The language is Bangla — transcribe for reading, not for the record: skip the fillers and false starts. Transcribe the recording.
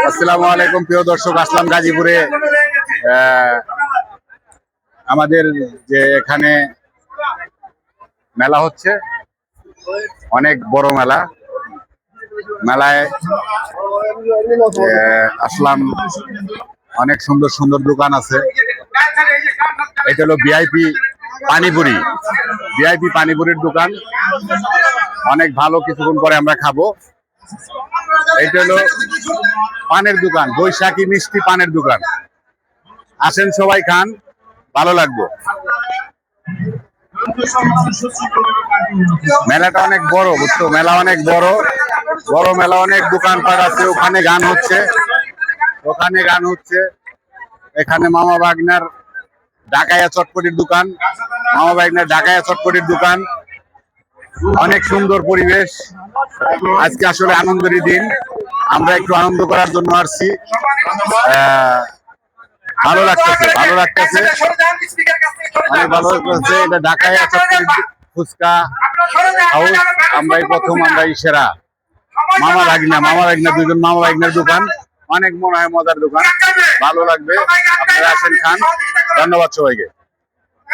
আসসালামু আলাইকুম প্রিয় দর্শক, আসলাম গাজীপুরে। আমাদের যে এখানে মেলা হচ্ছে, অনেক বড় মেলা। মেলায় আসলাম, অনেক সুন্দর সুন্দর দোকান আছে। এটা হলো ভিআইপি পানিপুরি, ভিআইপি পানিপুরির দোকান। অনেক ভালো, কিছুক্ষণ পরে আমরা খাবো। এটা হলো পানের দোকান, বৈশাখী মিষ্টি পানের দোকান। আসেন সবাই, খান, ভালো লাগবে। মেলাটা অনেক বড়, বুঝছো? মেলা অনেক বড় বড় মেলা, অনেক দোকানপাট আছে। ওখানে গান হচ্ছে, ওখানে গান হচ্ছে। এখানে মামা বাগনার ঢাকাইয়া চটপটির দোকান, মামা বাগনার ঢাকাইয়া চটপটির দোকান। অনেক সুন্দর পরিবেশ। আজকে আসলে আনন্দেরই দিন, আমরা একটু আনন্দ করার জন্য আসছি। ভালো লাগতেছে, ভালো লাগতেছে, অনেক ভালো লাগতেছে। এটা ঢাকাইয়া চটপটির ফুচকা হাউস। আমরাই প্রথম, আমরাই সেরা। মামা ভাগনা দুজন মামা ভাগনার দোকান। অনেক মনে হয় মজার দোকান, ভালো লাগবে। আপনারা আসেন, খান। ধন্যবাদ সবাইকে।